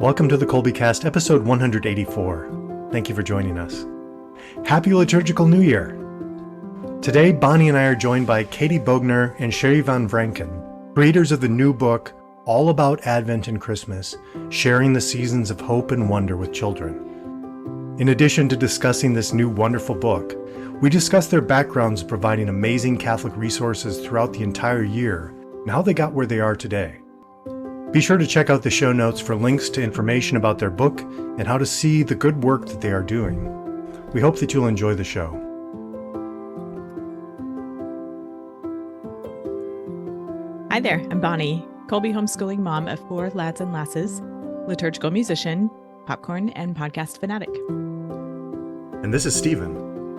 Welcome to the Kolbecast, episode 184. Thank you for joining us. Happy Liturgical New Year! Today, Bonnie and I are joined by Katie Bogner and Shari Van Vranken, creators of the new book, All About Advent and Christmas, Sharing the Seasons of Hope and Wonder with Children. In addition to discussing this new wonderful book, we discuss their backgrounds providing amazing Catholic resources throughout the entire year and how they got where they are today. Be sure to check out the show notes for links to information about their book and how to see the good work that they are doing. We hope that you'll enjoy the show. Hi there, I'm Bonnie, Kolbe homeschooling mom of 4 lads and lasses, liturgical musician, popcorn, and podcast fanatic. And this is Stephen,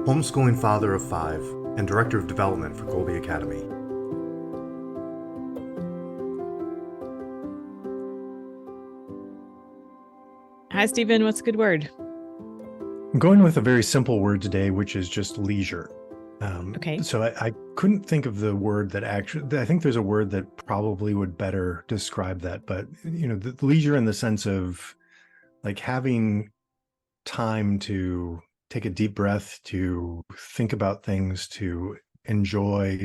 homeschooling father of 5 and director of development for Kolbe Academy. Hi, Stephen. What's a good word? I'm going with a very simple word today, which is just leisure. Okay. So I couldn't think of the word that actually, I think there's a word that probably would better describe that, but the leisure in the sense of like having time to take a deep breath, to think about things, to enjoy,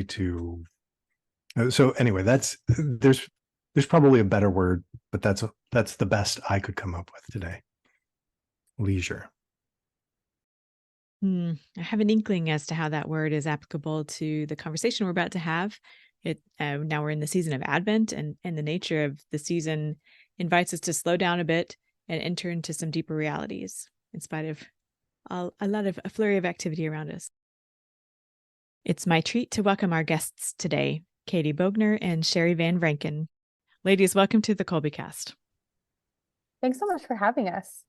so anyway, there's probably a better word, but that's the best I could come up with today. Leisure. I have an inkling as to how that word is applicable to the conversation we're about to have. Now we're in the season of Advent, and the nature of the season invites us to slow down a bit and enter into some deeper realities in spite of a flurry of activity around us. It's my treat to welcome our guests today, Katie Bogner and Shari Van Vranken. Ladies, welcome to the Kolbecast. Thanks so much for having us.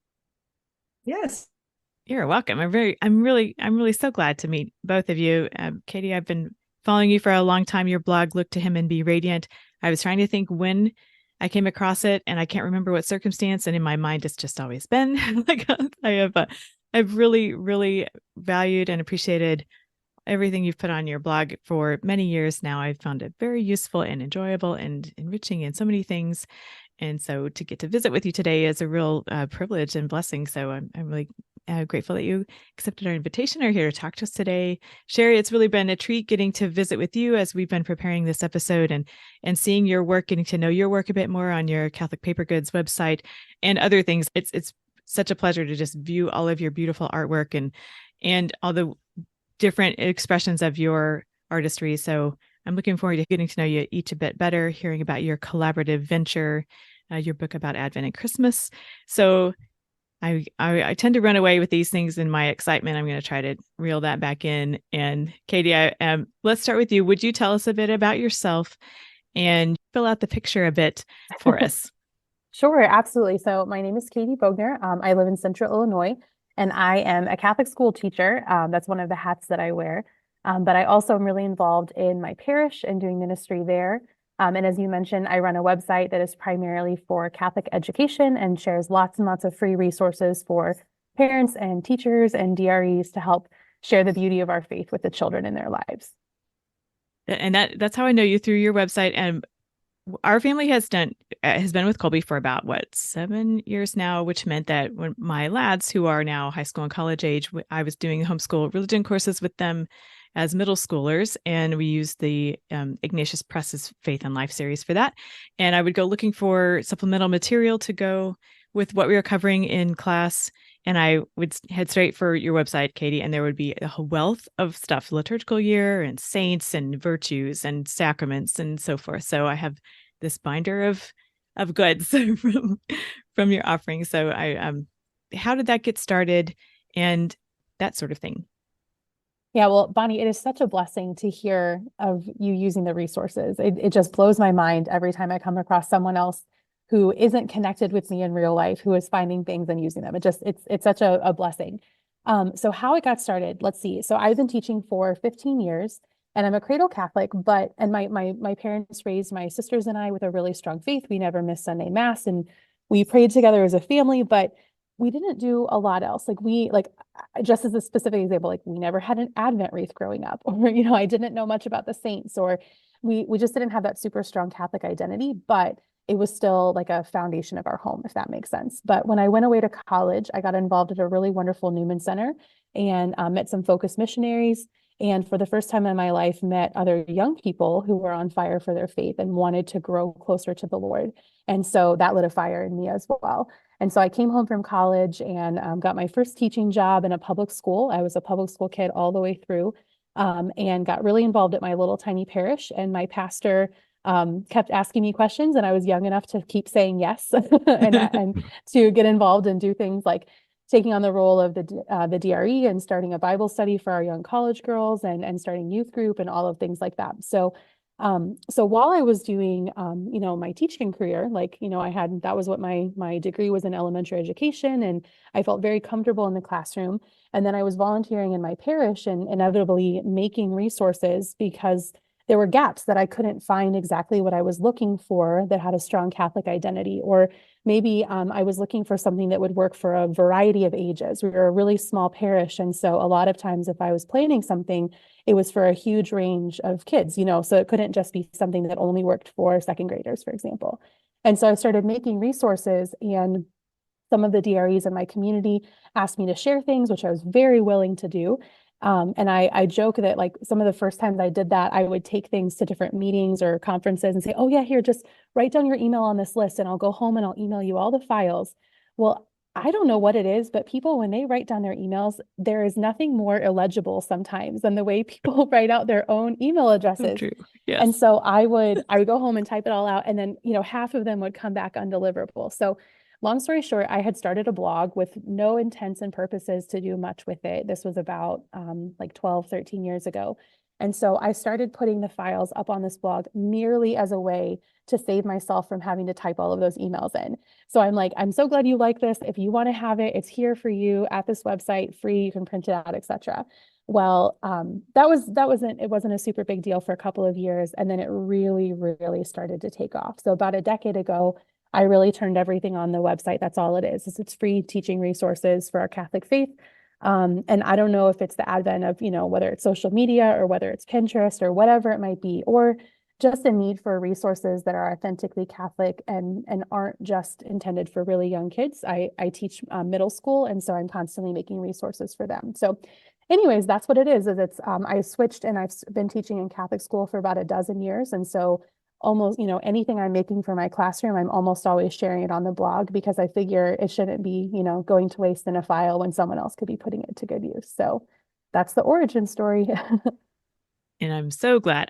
Yes. You're welcome. I'm really so glad to meet both of you. Katie, I've been following you for a long time. Your blog, Look to Him and Be Radiant. I was trying to think when I came across it, and I can't remember what circumstance. And in my mind, it's just always been like I've really, really valued and appreciated everything you've put on your blog for many years now. I've found it very useful and enjoyable and enriching in so many things. And so to get to visit with you today is a real privilege and blessing. So I'm really grateful that you accepted our invitation, are here to talk to us today. Shari, it's really been a treat getting to visit with you as we've been preparing this episode and seeing your work, getting to know your work a bit more on your Catholic Paper Goods website and other things. It's such a pleasure to just view all of your beautiful artwork and all the different expressions of your artistry. So I'm looking forward to getting to know you each a bit better, hearing about your collaborative venture, your book about Advent and Christmas. So I tend to run away with these things in my excitement. I'm going to try to reel that back in. And Katie, let's start with you. Would you tell us a bit about yourself and fill out the picture a bit for us? Sure, absolutely. So my name is Katie Bogner. I live in Central Illinois, and I am a Catholic school teacher. That's one of the hats that I wear. But I also am really involved in my parish and doing ministry there. And as you mentioned, I run a website that is primarily for Catholic education and shares lots and lots of free resources for parents and teachers and DREs to help share the beauty of our faith with the children in their lives. And that's how I know you, through your website. And our family has been with Kolbe for about 7 years now, which meant that when my lads, who are now high school and college age, I was doing homeschool religion courses with them as middle schoolers, and we used the Ignatius Press's Faith and Life series for that. And I would go looking for supplemental material to go with what we were covering in class, and I would head straight for your website, Katie, and there would be a wealth of stuff, liturgical year and saints and virtues and sacraments and so forth. So I have this binder of goods from your offering. So how did that get started and that sort of thing? Yeah, well, Bonnie, it is such a blessing to hear of you using the resources. It just blows my mind every time I come across someone else who isn't connected with me in real life, who is finding things and using them. It's such a blessing. So how it got started, let's see. So I've been teaching for 15 years, and I'm a cradle Catholic, and my parents raised my sisters and I with a really strong faith. We never missed Sunday Mass, and we prayed together as a family, but we didn't do a lot else. Just as a specific example, we never had an Advent wreath growing up, or, I didn't know much about the saints, or we just didn't have that super strong Catholic identity. But it was still like a foundation of our home, if that makes sense. But when I went away to college, I got involved at a really wonderful Newman Center and met some focus missionaries. And for the first time in my life, met other young people who were on fire for their faith and wanted to grow closer to the Lord. And so that lit a fire in me as well. And so I came home from college and got my first teaching job in a public school. I was a public school kid all the way through, and got really involved at my little tiny parish. And my pastor kept asking me questions, and I was young enough to keep saying yes and to get involved and do things like taking on the role of the DRE and starting a Bible study for our young college girls and starting youth group and all of things like that. So while I was doing, my teaching career, that was what my degree was in elementary education, and I felt very comfortable in the classroom. And then I was volunteering in my parish and inevitably making resources because there were gaps that I couldn't find exactly what I was looking for that had a strong Catholic identity, or maybe I was looking for something that would work for a variety of ages. We were a really small parish, and so a lot of times if I was planning something, it was for a huge range of kids, so it couldn't just be something that only worked for second graders, for example. And so I started making resources, and some of the DREs in my community asked me to share things, which I was very willing to do. And I joke that like some of the first times I did that, I would take things to different meetings or conferences and say, oh yeah, here, just write down your email on this list and I'll go home and I'll email you all the files. Well, I don't know what it is, but people, when they write down their emails, there is nothing more illegible sometimes than the way people write out their own email addresses. So true. Yes. And so I would go home and type it all out, and then, half of them would come back undeliverable. So long story short, I had started a blog with no intents and purposes to do much with it. This was about 12, 13 years ago. And so I started putting the files up on this blog merely as a way to save myself from having to type all of those emails in. So I'm like, I'm so glad you like this. If you want to have it, it's here for you at this website, free, you can print it out, etc. Well, it wasn't a super big deal for a couple of years. And then it really, really started to take off. So about a decade ago, I really turned everything on the website. That's all it is. It's free teaching resources for our Catholic faith. And I don't know if it's the advent of, whether it's social media or whether it's Pinterest or whatever it might be, or just a need for resources that are authentically Catholic and aren't just intended for really young kids. I teach middle school, and so I'm constantly making resources for them. So anyways, that's what it is it's, I switched and I've been teaching in Catholic school for about a dozen years. And so almost, anything I'm making for my classroom, I'm almost always sharing it on the blog because I figure it shouldn't be, going to waste in a file when someone else could be putting it to good use. So that's the origin story. And I'm so glad.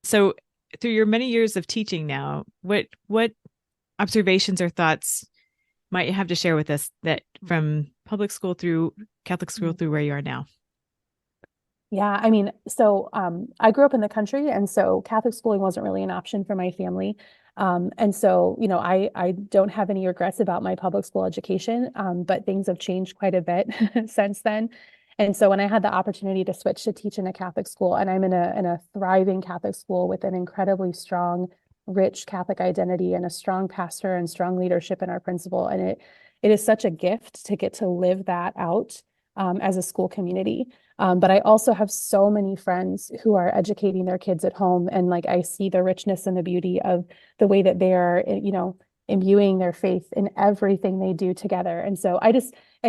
So through your many years of teaching now, what observations or thoughts might you have to share with us that from public school through Catholic school through where you are now? Yeah, I mean, so I grew up in the country, and so Catholic schooling wasn't really an option for my family. And so, I don't have any regrets about my public school education, but things have changed quite a bit since then. And so when I had the opportunity to switch to teach in a Catholic school, and I'm in a thriving Catholic school with an incredibly strong, rich Catholic identity and a strong pastor and strong leadership in our principal, and it is such a gift to get to live that out as a school community. But I also have so many friends who are educating their kids at home. And I see the richness and the beauty of the way that they are, imbuing their faith in everything they do together. And so I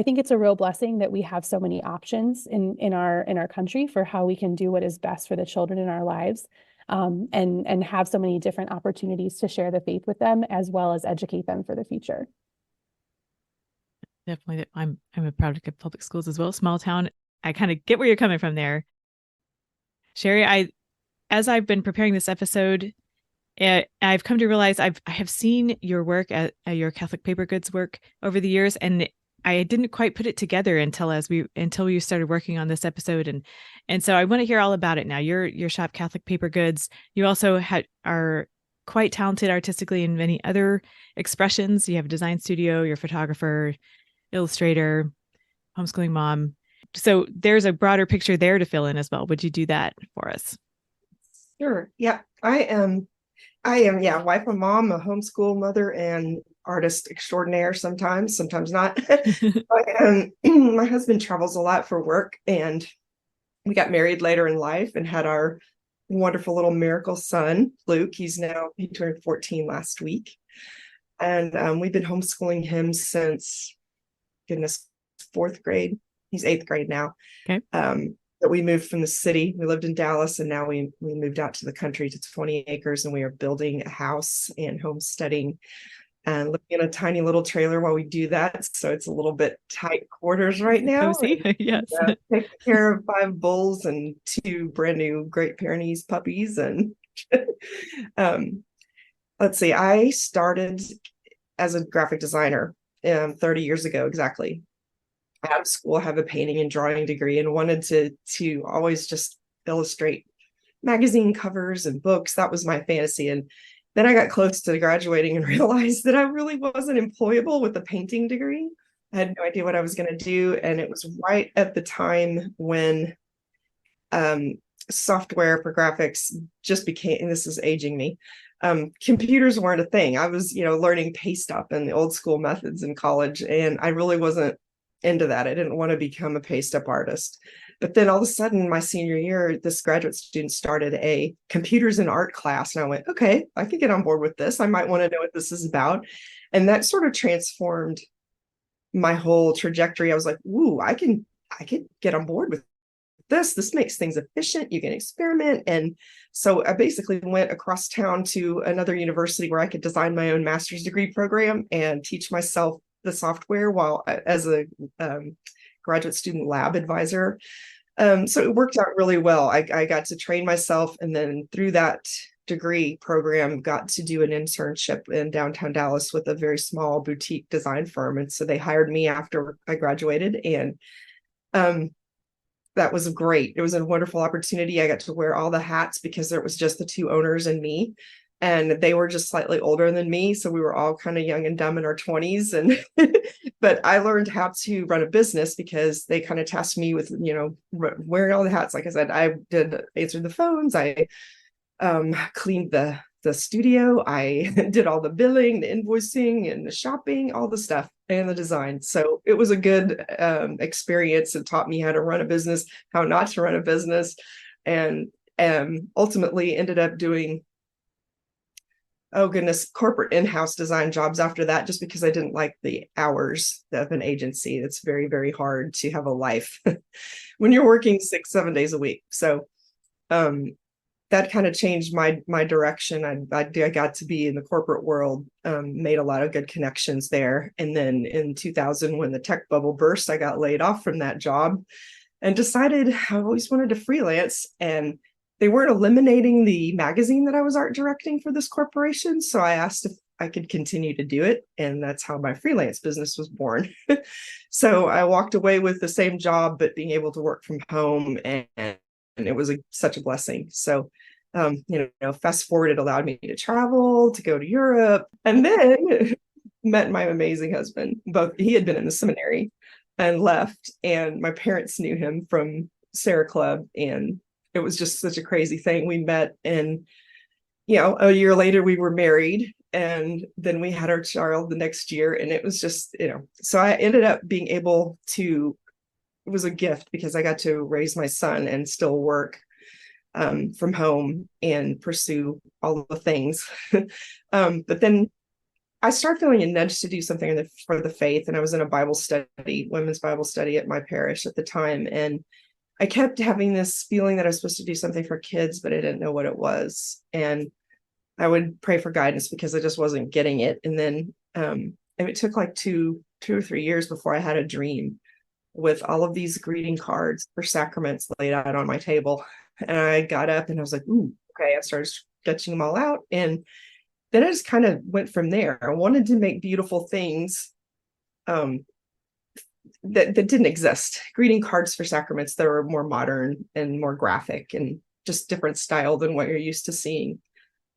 think it's a real blessing that we have so many options in our country for how we can do what is best for the children in our lives. And have so many different opportunities to share the faith with them as well as educate them for the future. Definitely. I'm a product of public schools as well. Small town. I kind of get where you're coming from there. Shari, as I've been preparing this episode, I've come to realize I have seen your work at your Catholic paper goods work over the years, and I didn't quite put it together until we started working on this episode, and so I want to hear all about it now. Your shop, Catholic Paper Goods. You also are quite talented artistically in many other expressions. You have a design studio. You're a photographer, illustrator, homeschooling mom. So there's a broader picture there to fill in as well. Would you do that for us? Sure. Yeah, I am, yeah, wife and mom, a homeschool mother, and artist extraordinaire sometimes not. My husband travels a lot for work, and we got married later in life and had our wonderful little miracle son, Luke. He turned 14 last week. And we've been homeschooling him since, goodness, fourth grade. He's eighth grade now. Okay. But we moved from the city. We lived in Dallas, and now we moved out to the country to 20 acres, and we are building a house and homesteading and living in a tiny little trailer while we do that. So it's a little bit tight quarters right now. Cozy. Yes. Taking care of 5 bulls and 2 brand new Great Pyrenees puppies. And let's see, I started as a graphic designer 30 years ago exactly. Out of school, have a painting and drawing degree, and wanted to always just illustrate magazine covers and books. That was my fantasy. And then I got close to graduating and realized that I really wasn't employable with a painting degree. I had no idea what I was going to do. And it was right at the time when software for graphics just became, and this is aging me, computers weren't a thing. I was, learning paste up and the old school methods in college, and I really wasn't into that. I didn't want to become a paste up artist. But then all of a sudden, my senior year, this graduate student started a computers and art class. And I went, okay, I could get on board with this. I might want to know what this is about. And that sort of transformed my whole trajectory. I was like, ooh, I could get on board with this. This makes things efficient. You can experiment. And so I basically went across town to another university where I could design my own master's degree program and teach myself the software while as a graduate student lab advisor. So it worked out really well. I got to train myself, and then through that degree program, got to do an internship in downtown Dallas with a very small boutique design firm. And so they hired me after I graduated, and that was great. It was a wonderful opportunity. I got to wear all the hats because there was just the 2 owners and me. And they were just slightly older than me. So we were all kind of young and dumb in our 20s. And but I learned how to run a business because they kind of tasked me with, wearing all the hats. Like I said, I did answer the phones. I cleaned the studio. I did all the billing, the invoicing, and the shopping, all the stuff, and the design. So it was a good experience. It taught me how to run a business, how not to run a business, and ultimately ended up doing corporate in-house design jobs after that, just because I didn't like the hours of an agency. It's very, very hard to have a life when you're working 6-7 days a week. So that kind of changed my direction. I got to be in the corporate world, made a lot of good connections there. And then in 2000, when the tech bubble burst, I got laid off from that job and decided I always wanted to freelance. And they weren't eliminating the magazine that I was art directing for this corporation. So I asked if I could continue to do it. And that's how my freelance business was born. So I walked away with the same job, but being able to work from home. And it was such a blessing. So, fast forward, it allowed me to travel, to go to Europe, and then met my amazing husband. He had been in the seminary and left. And my parents knew him from Sarah Club, and it was just such a crazy thing. We met, and, a year later we were married, and then we had our child the next year. And it was just, so I ended up being able to, it was a gift because I got to raise my son and still work from home and pursue all the things. But then I started feeling a nudge to do something for the faith. And I was in a Bible study, women's Bible study at my parish at the time. And I kept having this feeling that I was supposed to do something for kids, but I didn't know what it was. And I would pray for guidance because I just wasn't getting it. And then and it took like two or 3 years before I had a dream with all of these greeting cards for sacraments laid out on my table. And I got up and I was like, ooh, okay. I started sketching them all out. And then I just kind of went from there. I wanted to make beautiful things that didn't exist. Greeting cards for sacraments that were more modern and more graphic and just different style than what you're used to seeing.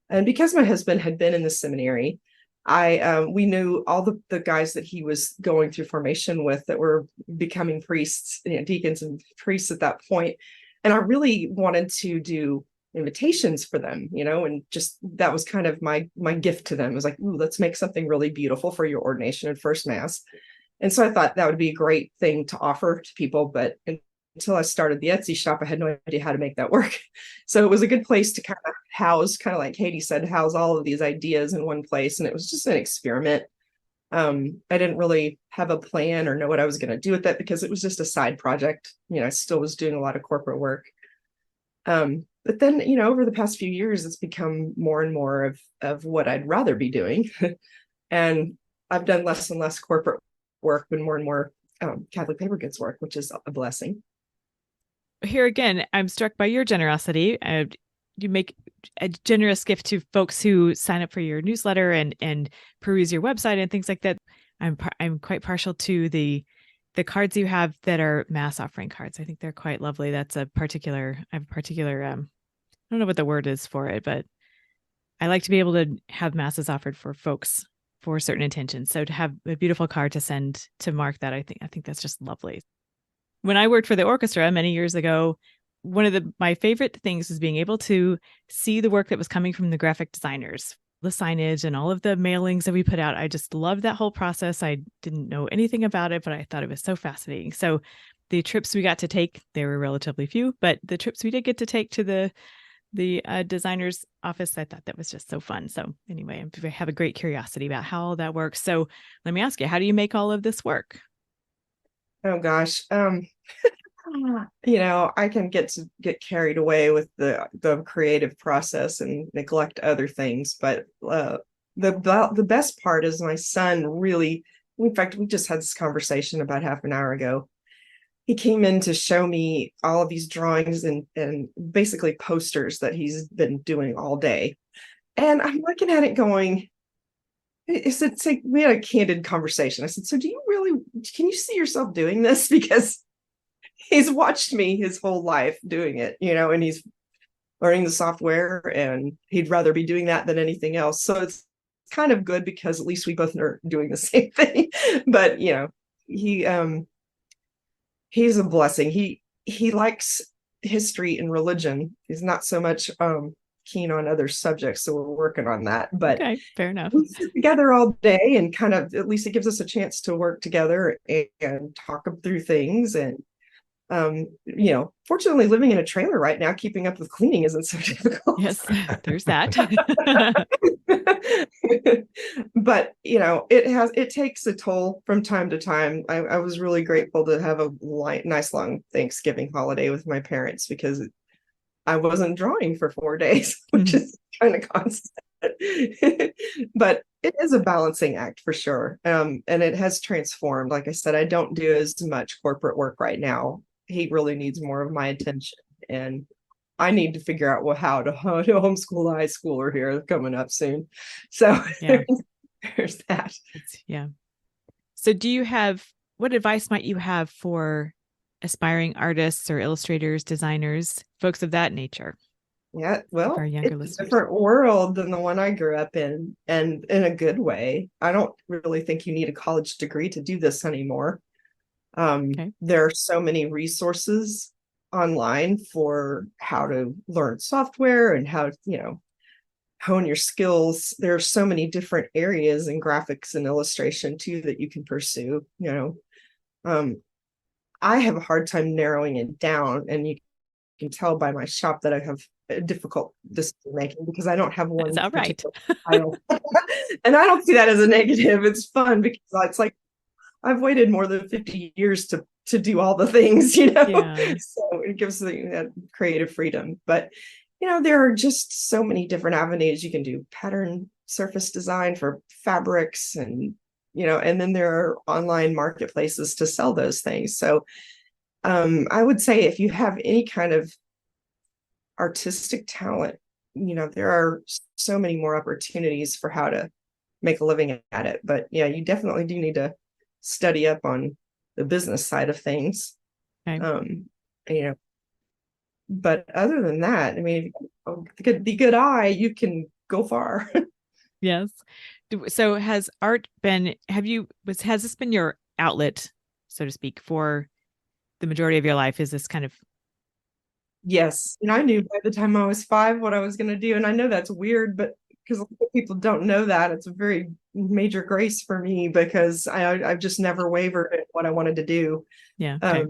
And because my husband had been in the seminary, we knew all the guys that he was going through formation with that were becoming priests, deacons and priests at that point. And I really wanted to do invitations for them, and just that was kind of my gift to them. It was like, ooh, let's make something really beautiful for your ordination and first mass. And so I thought that would be a great thing to offer to people. But until I started the Etsy shop, I had no idea how to make that work. So it was a good place to kind of house, kind of like Katie said, house all of these ideas in one place. And it was just an experiment. I didn't really have a plan or know what I was going to do with that because it was just a side project. I still was doing a lot of corporate work. But then, over the past few years, it's become more and more of what I'd rather be doing. And I've done less and less corporate work and more Catholic paper goods work, which is a blessing. Here again, I'm struck by your generosity. You make a generous gift to folks who sign up for your newsletter and peruse your website and things like that. I'm quite partial to the cards you have that are mass offering cards. I think they're quite lovely. That's I have a particular, I don't know what the word is for it, but I like to be able to have masses offered for folks for certain intentions. So to have a beautiful card to send to mark that, I think that's just lovely. When I worked for the orchestra many years ago, one of my favorite things was being able to see the work that was coming from the graphic designers, the signage and all of the mailings that we put out. I just loved that whole process. I didn't know anything about it, but I thought it was so fascinating. So the trips we got to take, they were relatively few, but the trips we did get to take to the designer's office, I thought that was just so fun. So anyway, I have a great curiosity about how all that works. So let me ask you, how do you make all of this work? Oh gosh. I can get carried away with the creative process and neglect other things. But the best part is my son really, in fact, we just had this conversation about half an hour ago. He came in to show me all of these drawings and basically posters that he's been doing all day. And I'm looking at it going, we had a candid conversation. I said, so can you see yourself doing this? Because he's watched me his whole life doing it, and he's learning the software and he'd rather be doing that than anything else. So it's kind of good because at least we both are doing the same thing. But, he's a blessing. He likes history and religion. He's not so much keen on other subjects, so we're working on that. But okay, fair enough. We sit together all day and kind of, at least it gives us a chance to work together and talk through things. And fortunately, living in a trailer right now, keeping up with cleaning isn't so difficult. Yes, there's that. But it takes a toll from time to time. I was really grateful to have a nice long Thanksgiving holiday with my parents because I wasn't drawing for 4 days, which is kind of constant. But it is a balancing act for sure. And it has transformed. Like I said, I don't do as much corporate work right now. He really needs more of my attention, and I need to figure out how to homeschool a high schooler here coming up soon. So yeah. There's that. Yeah. So what advice might you have for aspiring artists or illustrators, designers, folks of that nature? Yeah, well, it's a different world than the one I grew up in, and in a good way. I don't really think you need a college degree to do this anymore. There are so many resources online for how to learn software and how hone your skills. There are so many different areas in graphics and illustration too that you can pursue. I have a hard time narrowing it down, and you can tell by my shop that I have difficult decision making because I don't have one. That's all right. And I don't see that as a negative. It's fun because it's like I've waited more than 50 years to do all the things, Yeah. So it gives that creative freedom. But there are just so many different avenues. You can do pattern surface design for fabrics, and and then there are online marketplaces to sell those things. So I would say if you have any kind of artistic talent, there are so many more opportunities for how to make a living at it. But yeah, you definitely do need to study up on the business side of things. Okay. But other than that, I mean, the good eye, you can go far. Yes. So has this been your outlet, so to speak, for the majority of your life? Is this kind of? Yes. And I knew by the time I was 5 what I was going to do. And I know that's weird, but because people don't know that, it's a very major grace for me because I've just never wavered at what I wanted to do. Yeah. Okay.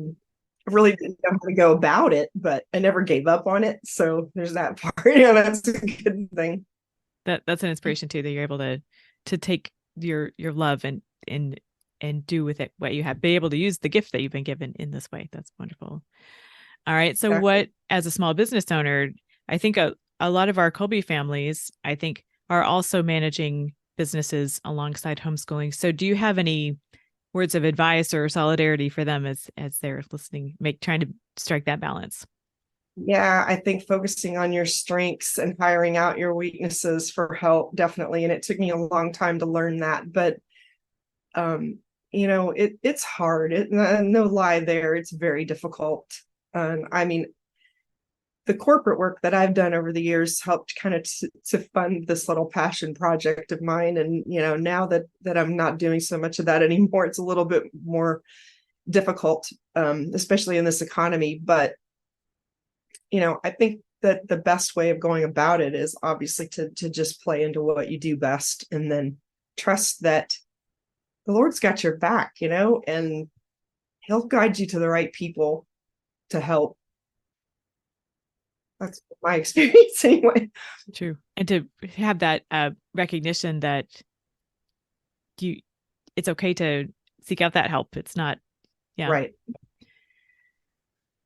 really didn't know how to go about it, but I never gave up on it. So there's that part. Yeah, that's a good thing. That's an inspiration too, that you're able to take your love and do with it what you have, be able to use the gift that you've been given in this way. That's wonderful. All right. So Exactly. what, as a small business owner, I think a lot of our Kolbe families, I think, are also managing businesses alongside homeschooling. So do you have any words of advice or solidarity for them as they're listening, trying to strike that balance? Yeah, I think focusing on your strengths and hiring out your weaknesses for help, definitely. And it took me a long time to learn that, but it's hard. No lie there. It's very difficult. I mean, the corporate work that I've done over the years helped kind of to fund this little passion project of mine. And, now that I'm not doing so much of that anymore, it's a little bit more difficult, especially in this economy. But, I think that the best way of going about it is obviously to just play into what you do best, and then trust that the Lord's got your back, and he'll guide you to the right people to help. That's my experience anyway. True. And to have that recognition that it's okay to seek out that help. It's not, yeah. Right.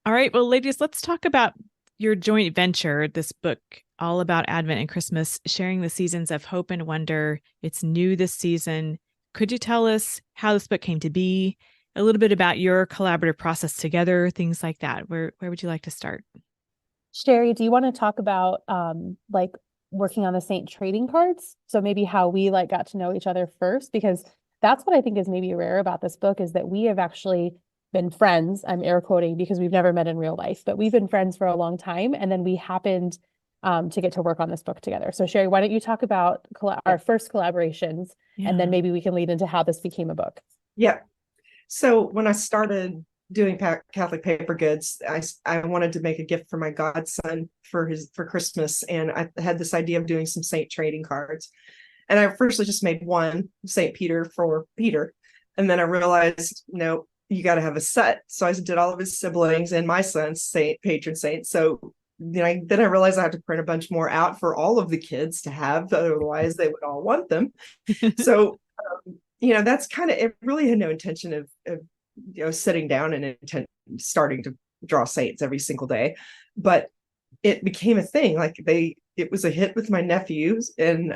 All right. Well, ladies, let's talk about your joint venture, this book, all about Advent and Christmas, sharing the seasons of hope and wonder. It's new this season. Could you tell us how this book came to be, a little bit about your collaborative process together, things like that? Where would you like to start? Shari, do you want to talk about like working on the Saint trading cards? So maybe how we got to know each other first, because that's what I think is maybe rare about this book, is that we have actually been friends. I'm air quoting because we've never met in real life, but we've been friends for a long time. And then we happened to get to work on this book together. So Shari, why don't you talk about our first collaborations, and then maybe we can lead into how this became a book. Yeah. So when I started doing Catholic paper goods, I wanted to make a gift for my godson for Christmas, and I had this idea of doing some saint trading cards. And I firstly just made one, Saint Peter, for Peter, and then I realized, no, you got to have a set. So I did all of his siblings and my son's patron saint. So then I realized I had to print a bunch more out for all of the kids to have, otherwise they would all want them. So that's kind of, it really had no intention of sitting down and starting to draw saints every single day, but it became a thing. It was a hit with my nephews and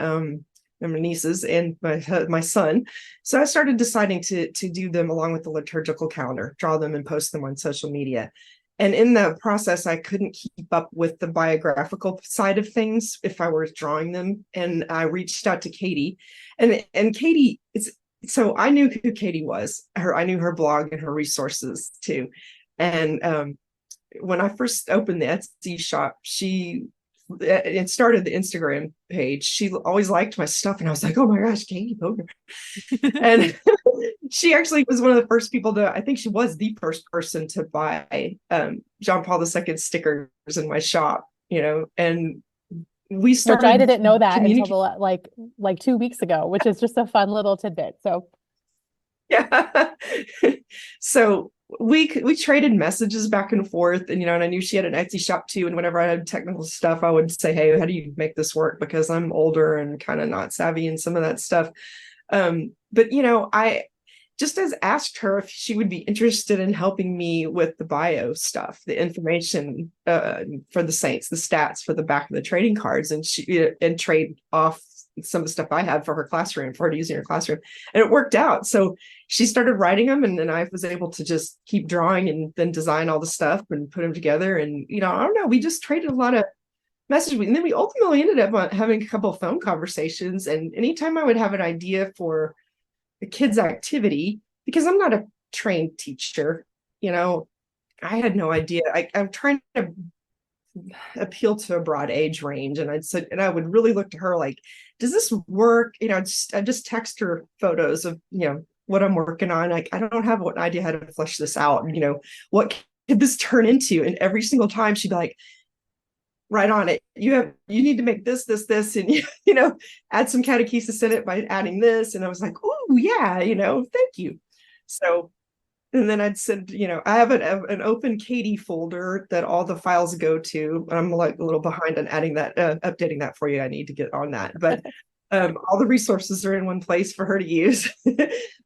my nieces and my son. So I started deciding to do them along with the liturgical calendar, draw them and post them on social media. And in the process, I couldn't keep up with the biographical side of things if I were drawing them. And I reached out to Katie, and Katie, so I knew who Katie was. I knew her blog and her resources too. And when I first opened the Etsy shop, it started the Instagram page. She always liked my stuff, and I was like, oh my gosh, Katie Bogner. And she actually was one of the first people I think she was the first person to buy John Paul II stickers in my shop, and we started. Which I didn't know that until like 2 weeks ago, which is just a fun little tidbit. So yeah. So we traded messages back and forth, and and I knew she had an Etsy shop too, and whenever I had technical stuff, I would say, hey, how do you make this work, because I'm older and kind of not savvy in some of that stuff. But I just asked her if she would be interested in helping me with the bio stuff, the information for the saints, the stats for the back of the trading cards, and trade off some of the stuff I had for her classroom, for her to use in her classroom. And it worked out. So she started writing them, and then I was able to just keep drawing and then design all the stuff and put them together. And, I don't know, we just traded a lot of messages. And then we ultimately ended up having a couple of phone conversations. And anytime I would have an idea for the kids' activity, because I'm not a trained teacher, I had no idea. I'm trying to appeal to a broad age range, and I would really look to her like, does this work? I just text her photos of what I'm working on. I don't have an idea how to flesh this out. What could this turn into? And every single time she'd be like, right on it. You need to make this, and add some catechesis in it by adding this. And I was like, oh yeah, thank you. So And then I'd send, I have an open Katie folder that all the files go to. I'm like a little behind on adding that, updating that for you. I need to get on that, but all the resources are in one place for her to use.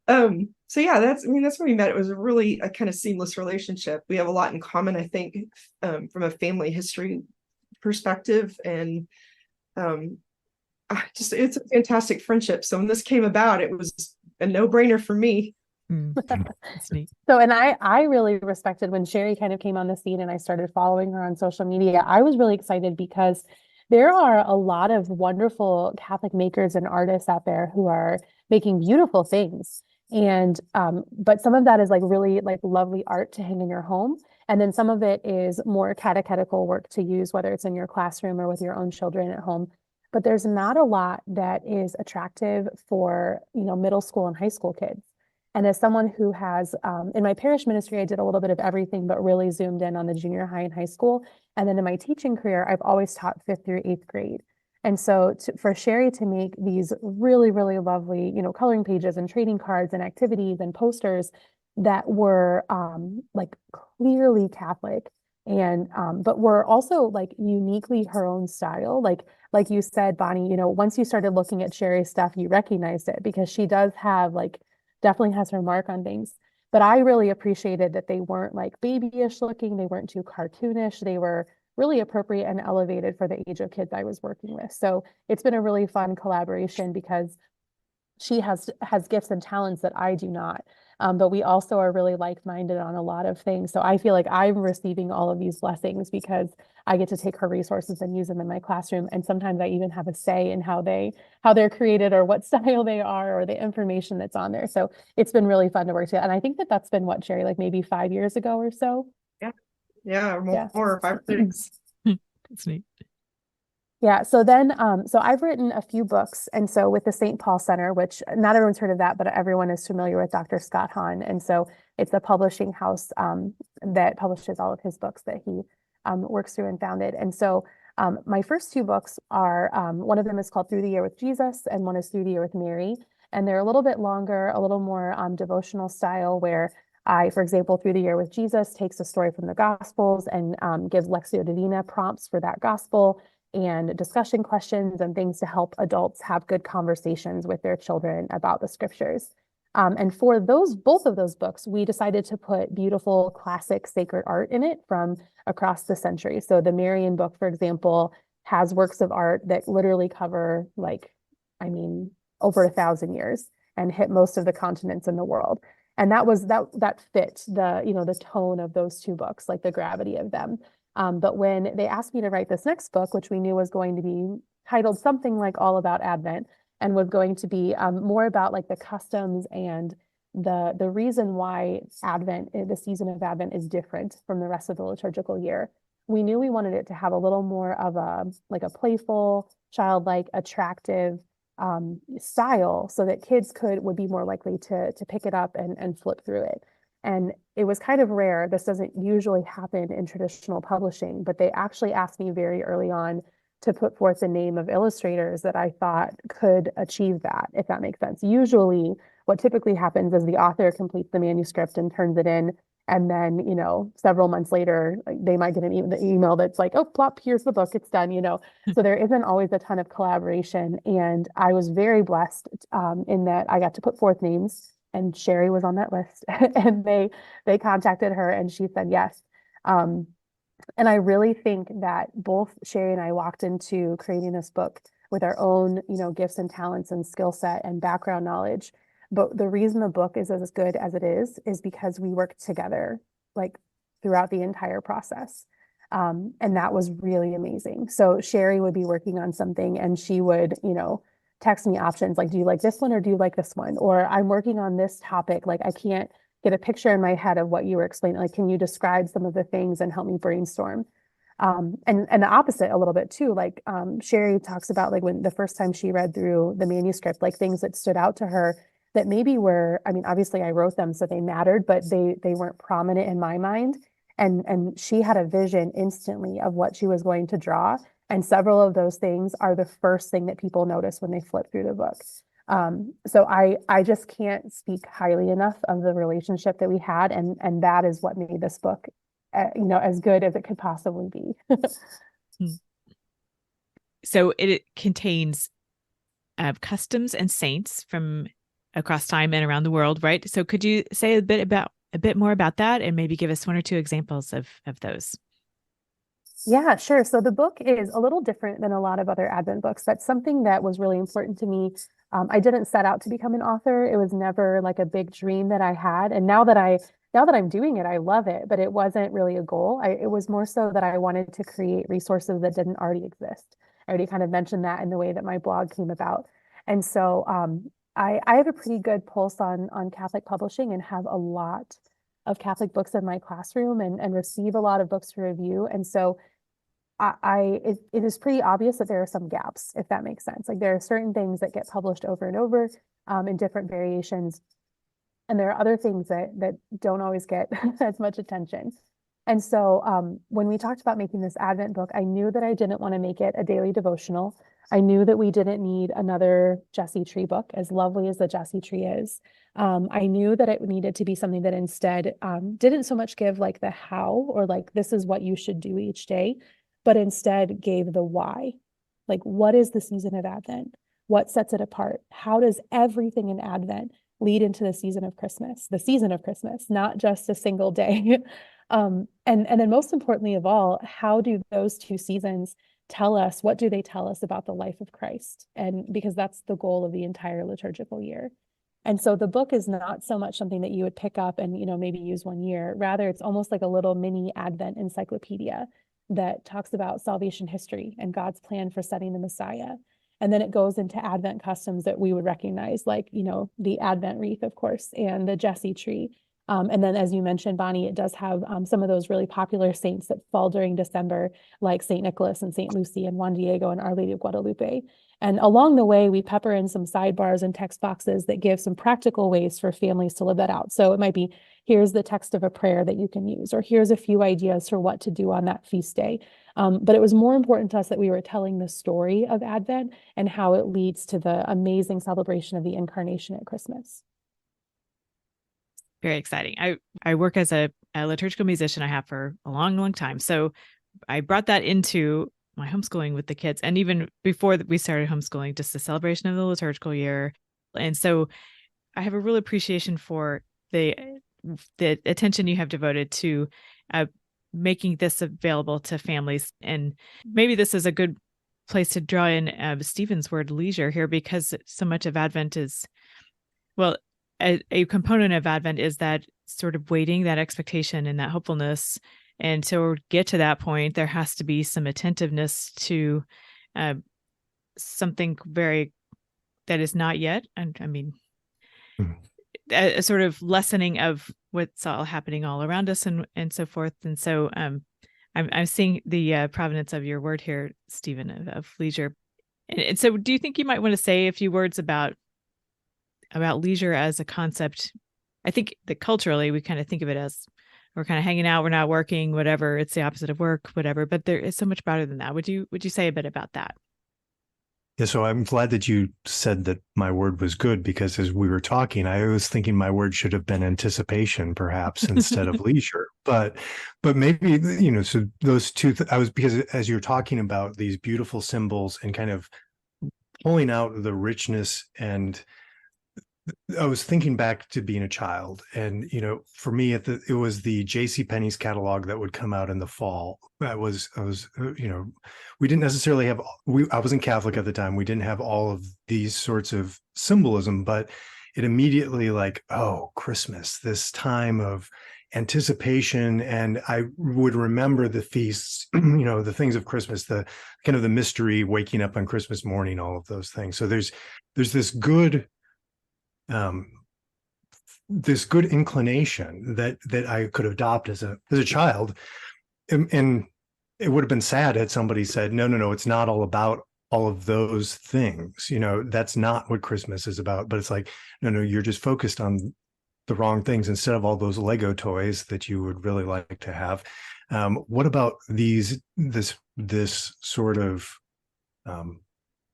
So yeah, that's where we met. It was a kind of seamless relationship. We have a lot in common, I think, from a family history perspective, and it's a fantastic friendship. So when this came about, it was a no-brainer for me. That's neat. So, and I really respected when Shari kind of came on the scene and I started following her on social media. I was really excited because there are a lot of wonderful Catholic makers and artists out there who are making beautiful things. And but some of that is like really like lovely art to hang in your home. And then some of it is more catechetical work to use, whether it's in your classroom or with your own children at home. But there's not a lot that is attractive for, middle school and high school kids. And as someone who has, in my parish ministry, I did a little bit of everything, but really zoomed in on the junior high and high school. And then in my teaching career, I've always taught 5th through 8th grade. And so for Shari to make these really, really lovely, coloring pages and trading cards and activities and posters that were like clearly Catholic and but were also like uniquely her own style. Like you said, Bonnie, once you started looking at Shari's stuff, you recognized it because she does have definitely has her mark on things. But I really appreciated that they weren't like babyish looking. They weren't too cartoonish. They were really appropriate and elevated for the age of kids I was working with. So it's been a really fun collaboration because she has gifts and talents that I do not. But we also are really like-minded on a lot of things. So I feel like I'm receiving all of these blessings because I get to take her resources and use them in my classroom. And sometimes I even have a say in how they're created or what style they are or the information that's on there. So it's been really fun to work together. And I think that's been what, Shari, like maybe 5 years ago or so. Yeah, more 5 or 6. That's neat. Yeah. So then, so I've written a few books. And so with the St. Paul Center, which not everyone's heard of that, but everyone is familiar with Dr. Scott Hahn. And so it's a publishing house that publishes all of his books that he works through and founded. And so my first 2 books are, one of them is called Through the Year with Jesus and one is Through the Year with Mary. And they're a little bit longer, a little more devotional style where for example, Through the Year with Jesus takes a story from the Gospels and gives Lectio Divina prompts for that gospel and discussion questions and things to help adults have good conversations with their children about the scriptures. And for both of those books, we decided to put beautiful classic sacred art in it from across the century. So the Marian book, for example, has works of art that literally cover over 1,000 years and hit most of the continents in the world. And that fit the tone of those 2 books, like the gravity of them. But when they asked me to write this next book, which we knew was going to be titled something like All About Advent and was going to be more about like the customs and the reason why Advent, the season of Advent, is different from the rest of the liturgical year, we knew we wanted it to have a little more of a playful, childlike, attractive style so that kids would be more likely to pick it up and flip through it. And it was kind of rare. This doesn't usually happen in traditional publishing, but they actually asked me very early on to put forth the name of illustrators that I thought could achieve that, if that makes sense. Usually what typically happens is the author completes the manuscript and turns it in. And then, several months later, they might get an email that's like, oh, plop, here's the book, it's done, So there isn't always a ton of collaboration. And I was very blessed in that I got to put forth names. And Shari was on that list and they contacted her and she said yes. And I really think that both Shari and I walked into creating this book with our own, gifts and talents and skill set and background knowledge. But the reason the book is as good as it is because we worked together like throughout the entire process. And that was really amazing. So Shari would be working on something and she would, text me options like, do you like this one or do you like this one? Or I'm working on this topic, like I can't get a picture in my head of what you were explaining. Like, can you describe some of the things and help me brainstorm? And the opposite a little bit too. Like Shari talks about like when the first time she read through the manuscript, like things that stood out to her that maybe were, obviously I wrote them, so they mattered, but they weren't prominent in my mind. And she had a vision instantly of what she was going to draw. And several of those things are the first thing that people notice when they flip through the book. So I just can't speak highly enough of the relationship that we had, and that is what made this book, as good as it could possibly be. So it contains customs and saints from across time and around the world, right? So could you say a bit more about that, and maybe give us one or two examples of those? Yeah, sure. So the book is a little different than a lot of other Advent books. That's something that was really important to me. I didn't set out to become an author. It was never like a big dream that I had. And now that I'm doing it, I love it, but it wasn't really a goal. It was more so that I wanted to create resources that didn't already exist. I already kind of mentioned that in the way that my blog came about. And so I have a pretty good pulse on Catholic publishing, and have a lot of Catholic books in my classroom, and receive a lot of books for review. And so it is pretty obvious that there are some gaps, if that makes sense. Like, there are certain things that get published over and over in different variations. And there are other things that don't always get as much attention. And so when we talked about making this Advent book, I knew that I didn't want to make it a daily devotional. I knew that we didn't need another Jesse Tree book, as lovely as the Jesse Tree is. I knew that it needed to be something that instead didn't so much give like the how, or like, this is what you should do each day, but instead gave the why. Like, what is the season of Advent? What sets it apart? How does everything in Advent lead into the season of Christmas, not just a single day? And then most importantly of all, how do those two seasons tell us, what do they tell us about the life of Christ? And because that's the goal of the entire liturgical year. And so the book is not so much something that you would pick up and, maybe use one year. Rather, it's almost like a little mini Advent encyclopedia that talks about salvation history and God's plan for setting the Messiah. And then it goes into Advent customs that we would recognize, like, the Advent wreath, of course, and the Jesse tree. And then, as you mentioned, Bonnie, it does have some of those really popular saints that fall during December, like St. Nicholas and St. Lucy and Juan Diego and Our Lady of Guadalupe. And along the way, we pepper in some sidebars and text boxes that give some practical ways for families to live that out. So it might be, here's the text of a prayer that you can use, or here's a few ideas for what to do on that feast day. But it was more important to us that we were telling the story of Advent and how it leads to the amazing celebration of the Incarnation at Christmas. Very exciting. I work as a liturgical musician. I have for a long, long time. So I brought that into my homeschooling with the kids. And even before we started homeschooling, just the celebration of the liturgical year. And so I have a real appreciation for the attention you have devoted to making this available to families. And maybe this is a good place to draw in Stephen's word leisure here, because so much of Advent is, well, a component of Advent is that sort of waiting, that expectation and that hopefulness. And to get to that point, there has to be some attentiveness to something that is not yet. And I mean, a sort of lessening of what's all happening all around us and so forth. And so I'm seeing the provenance of your word here, Stephen, of leisure. And so do you think you might want to say a few words about leisure as a concept? I think that culturally we kind of think of it as we're kind of hanging out, we're not working, whatever. It's the opposite of work, whatever. But there is so much broader than that. Would you say a bit about that? Yeah, so I'm glad that you said that my word was good, because as we were talking, I was thinking my word should have been anticipation, perhaps, instead of leisure. But maybe, so those two, because as you're talking about these beautiful symbols and kind of pulling out the richness, and I was thinking back to being a child, and for me, it was the J.C. Penney's catalog that would come out in the fall. I was we didn't necessarily have. I wasn't Catholic at the time. We didn't have all of these sorts of symbolism, but it immediately Christmas, this time of anticipation, and I would remember the feasts, the things of Christmas, the kind of the mystery, waking up on Christmas morning, all of those things. So there's this good. This good inclination that I could adopt as a child, and it would have been sad had somebody said, no, it's not all about all of those things. That's not what Christmas is about. But it's like, no, you're just focused on the wrong things instead of all those Lego toys that you would really like to have. What about this sort of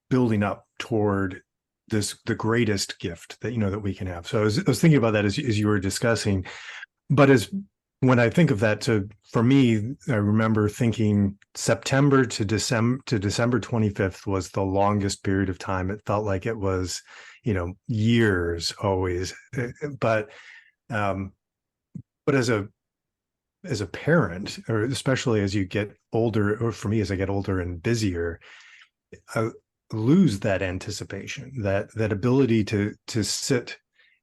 building up toward the greatest gift that, that we can have. So I was thinking about that as you were discussing, but when I think of that, for me, I remember thinking September to December 25th was the longest period of time. It felt like it was, years always. But as a parent, or especially as you get older, or for me, as I get older and busier, I lose that anticipation, that ability to sit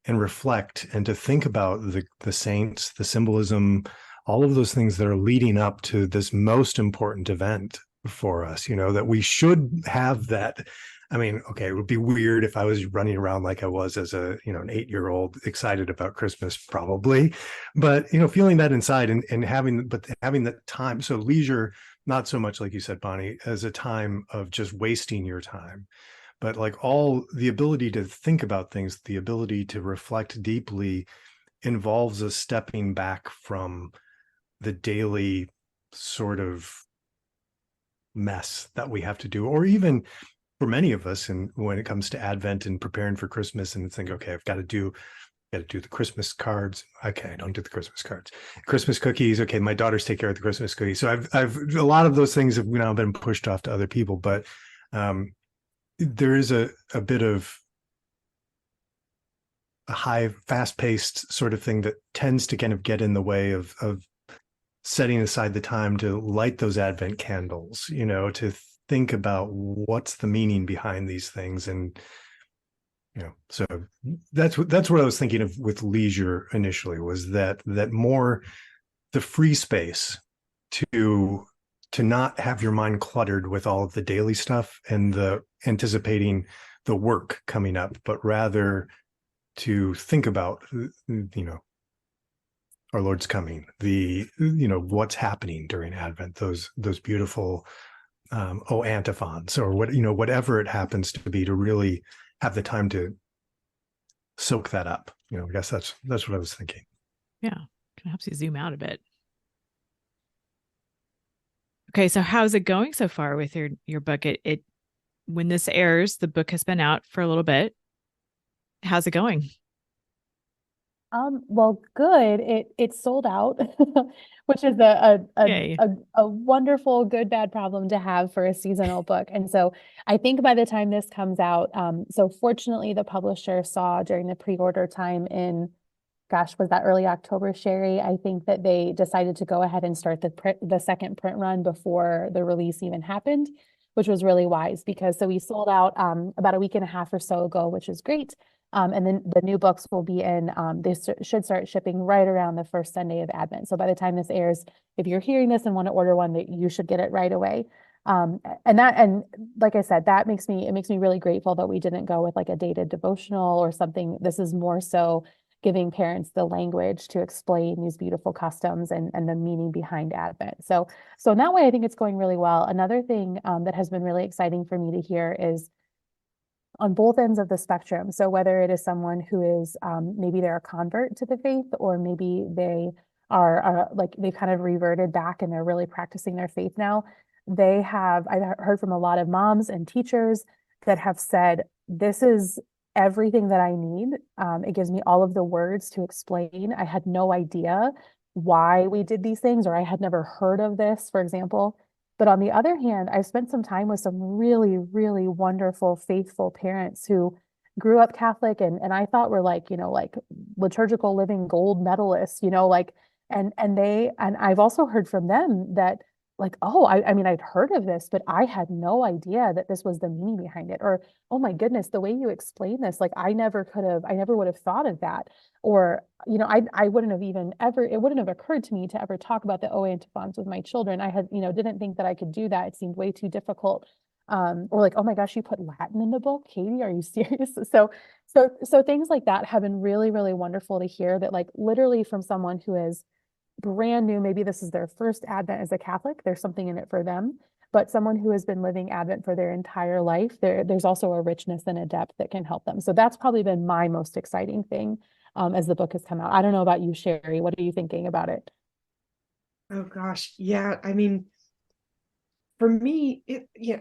and reflect and to think about the saints, the symbolism, all of those things that are leading up to this most important event for us, that we should have that. I mean, okay, it would be weird if I was running around like I was as an 8-year-old excited about Christmas, probably, but, feeling that inside and having that time. So leisure, not so much like you said, Bonnie, as a time of just wasting your time, but like all the ability to think about things, the ability to reflect deeply involves us stepping back from the daily sort of mess that we have to do, or even for many of us, and when it comes to Advent and preparing for Christmas and think, okay, I've got to do the Christmas cards. Okay, I don't do the Christmas cards. Christmas cookies. Okay, my daughters take care of the Christmas cookies. So I've a lot of those things have now been pushed off to other people, but there is a bit of a high, fast-paced sort of thing that tends to kind of get in the way of setting aside the time to light those Advent candles, to think about what's the meaning behind these things. And so that's what I was thinking of with leisure initially, was that more the free space to not have your mind cluttered with all of the daily stuff and the anticipating the work coming up, but rather to think about, our Lord's coming, what's happening during Advent, those beautiful antiphons, or whatever it happens to be, to really have the time to soak that up. I guess that's what I was thinking. Yeah, can help you zoom out a bit. Okay, so how's it going so far with your book? It when this airs, the book has been out for a little bit. How's it going? Well, good. It sold out, which is a Yay. wonderful good bad problem to have for a seasonal book. And so I think by the time this comes out, so fortunately the publisher saw during the pre-order time in, gosh, was that early October, Shari? I think that they decided to go ahead and start the second print run before the release even happened, which was really wise, because so we sold out about a week and a half or so ago, which is great. And then the new books will be in, they should start shipping right around the first Sunday of Advent. So by the time this airs, if you're hearing this and want to order one, that you should get it right away. And like I said, it makes me really grateful that we didn't go with like a dated devotional or something. This is more so giving parents the language to explain these beautiful customs and the meaning behind Advent. So in that way, I think it's going really well. Another thing that has been really exciting for me to hear is on both ends of the spectrum. So whether it is someone who is maybe they're a convert to the faith, or maybe they are like they've kind of reverted back and they're really practicing their faith now. I've heard from a lot of moms and teachers that have said, this is everything that I need. It gives me all of the words to explain. I had no idea why we did these things, or I had never heard of this, for example. But on the other hand, I've spent some time with some really, really wonderful, faithful parents who grew up Catholic and I thought were like, like liturgical living gold medalists, and I've also heard from them that like, oh, I mean, I'd heard of this, but I had no idea that this was the meaning behind it. Or, oh my goodness, the way you explain this, like I never would have thought of that. Or, I wouldn't have it wouldn't have occurred to me to ever talk about the antiphons with my children. I had, didn't think that I could do that. It seemed way too difficult. Or like, oh my gosh, you put Latin in the book, Katie, are you serious? So things like that have been really, really wonderful to hear, that like literally from someone who is brand new, maybe this is their first Advent as a Catholic, there's something in it for them. But someone who has been living Advent for their entire life, there's also a richness and a depth that can help them. So that's probably been my most exciting thing as the book has come out. I don't know about you, Shari. What are you thinking about it? Oh gosh, yeah. I mean, for me,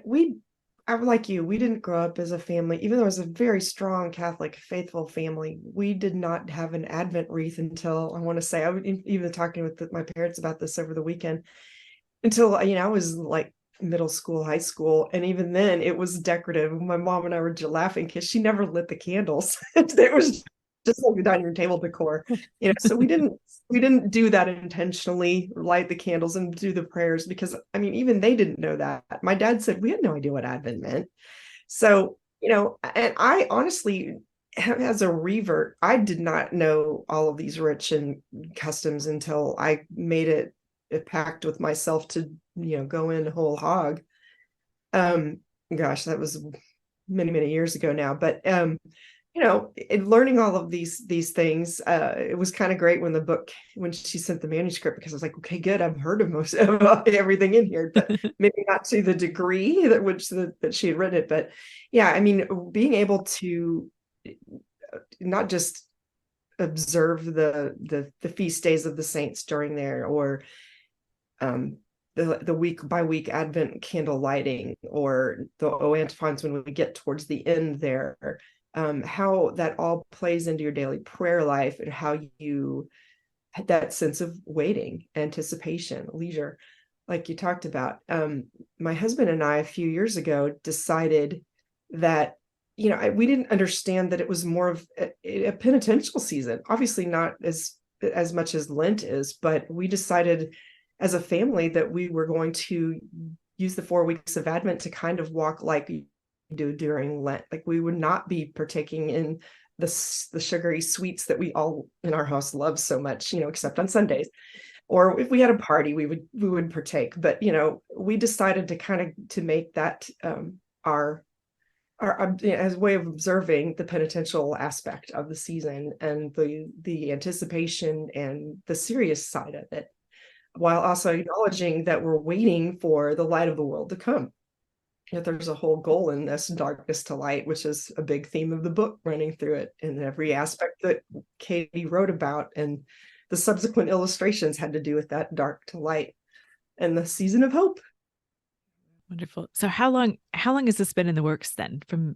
we I'm like you. We didn't grow up as a family, even though it was a very strong Catholic, faithful family. We did not have an Advent wreath until, I want to say, I was even talking with my parents about this over the weekend, until, I was like middle school, high school. And even then it was decorative. My mom and I were just laughing because she never lit the candles. It was just like the dining room table decor, so we didn't do that intentionally, light the candles and do the prayers, because even they didn't know that. My dad said we had no idea what Advent meant. So, and I honestly, as a revert, I did not know all of these rich and customs until I made it a pact with myself to, go in whole hog. Gosh, that was many, many years ago now. But in learning all of these things, it was kind of great when she sent the manuscript, because I was like, okay, good, I've heard of most of everything in here, but maybe not to the degree that she had written it. But yeah, being able to not just observe the feast days of the saints during there, or the week by week Advent candle lighting, or the antiphons when we get towards the end there, how that all plays into your daily prayer life, and how you had that sense of waiting, anticipation, leisure, like you talked about. My husband and I, a few years ago, decided that, we didn't understand that it was more of a penitential season, obviously not as much as Lent is, but we decided as a family that we were going to use the 4 weeks of Advent to kind of walk like we do during Lent. Like, we would not be partaking in the sugary sweets that we all in our house love so much, except on Sundays. Or if we had a party, we would partake. But, we decided to make that our as a way of observing the penitential aspect of the season, and the anticipation and the serious side of it, while also acknowledging that we're waiting for the light of the world to come. There's a whole goal in this, darkness to light, which is a big theme of the book, running through it in every aspect that Katie wrote about, and the subsequent illustrations had to do with that dark to light and the season of hope. Wonderful. So how long has this been in the works then? From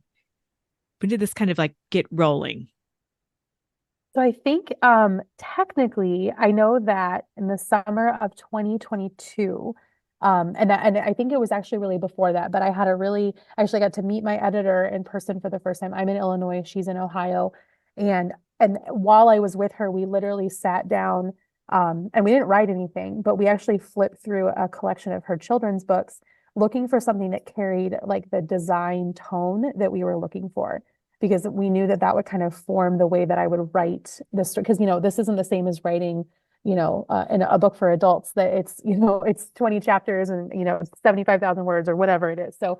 when did this kind of like get rolling? So I think technically, I know that in the summer of 2022, and I think it was actually really before that, but I actually got to meet my editor in person for the first time. I'm in Illinois, she's in Ohio. And while I was with her, we literally sat down, and we didn't write anything, but we actually flipped through a collection of her children's books, looking for something that carried like the design tone that we were looking for, because we knew that would kind of form the way that I would write this, because, this isn't the same as writing, in a book for adults, that it's 20 chapters and, 75,000 words or whatever it is. So,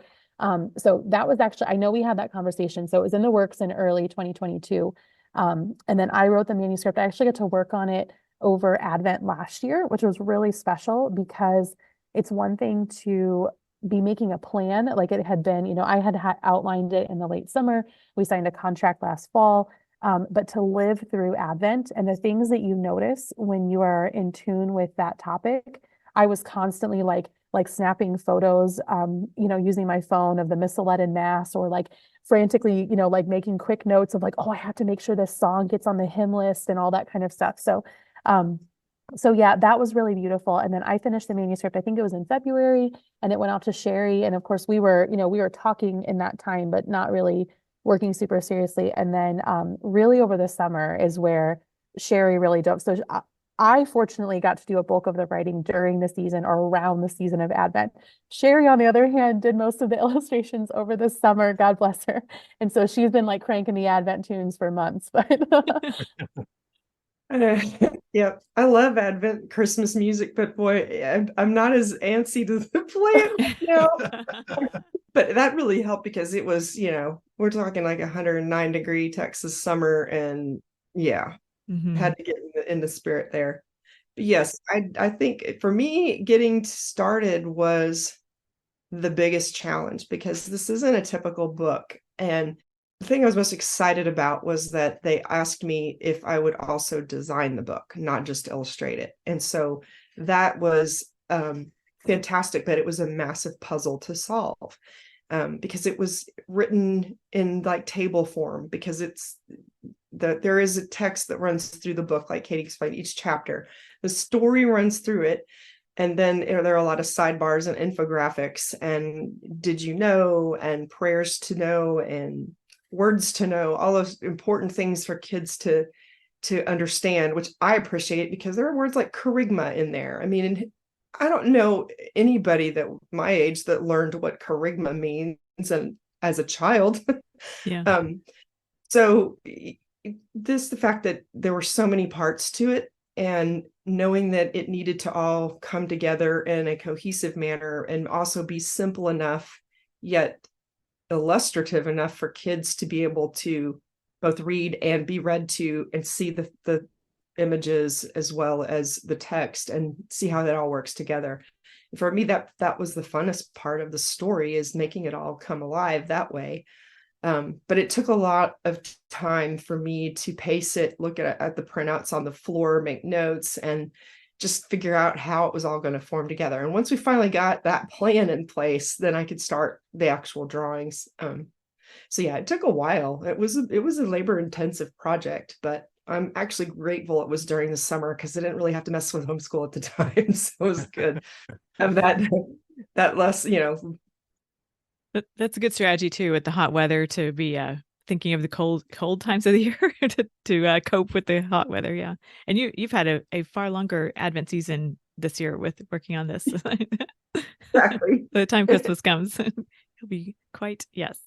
so that was actually, I know we had that conversation. So it was in the works in early 2022. And then I wrote the manuscript. I actually got to work on it over Advent last year, which was really special, because it's one thing to be making a plan, like it had been, I had outlined it in the late summer. We signed a contract last fall, but to live through Advent and the things that you notice when you are in tune with that topic, I was constantly like snapping photos, using my phone of the Missaletan Mass, or like frantically, like making quick notes of like, oh, I have to make sure this song gets on the hymn list and all that kind of stuff. So yeah, that was really beautiful. And then I finished the manuscript, I think it was in February, and it went out to Shari. And of course we were talking in that time, but not really working super seriously. And then really over the summer is where Shari really dove. So I fortunately got to do a bulk of the writing during the season, or around the season of Advent. Shari, on the other hand, did most of the illustrations over the summer, God bless her. And so she's been like cranking the Advent tunes for months, but yeah, I love Advent Christmas music, but boy, I'm not as antsy to play it now. But that really helped, because it was, we're talking like 109-degree Texas summer, and yeah, had to get in the spirit there. But yes, I think for me, getting started was the biggest challenge, because this isn't a typical book. And the thing I was most excited about was that they asked me if I would also design the book, not just illustrate it. And so that was fantastic, but it was a massive puzzle to solve. because it was written in like table form, because there is a text that runs through the book, like Katie explained, each chapter. The story runs through it. And then there are a lot of sidebars and infographics and did you know, and prayers to know, and words to know, all those important things for kids to understand, which I appreciate, because there are words like charisma in there. I mean, I don't know anybody that my age that learned what charisma means and as a child. Yeah. So the fact that there were so many parts to it, and knowing that it needed to all come together in a cohesive manner and also be simple enough, yet illustrative enough for kids to be able to both read and be read to, and see the images as well as the text, and see how that all works together. For me, that was the funnest part of the story, is making it all come alive that way. But it took a lot of time for me to pace it, look at the printouts on the floor, make notes, and just figure out how it was all going to form together. And once we finally got that plan in place, then I could start the actual drawings. So yeah, it took a while. It was a labor-intensive project, but I'm actually grateful it was during the summer, because I didn't really have to mess with homeschool at the time. So it was good of that less, That's a good strategy too, with the hot weather, to be thinking of the cold times of the year to cope with the hot weather. Yeah. And you've had a far longer Advent season this year with working on this. Exactly. By the time Christmas comes, it'll be quite, yes.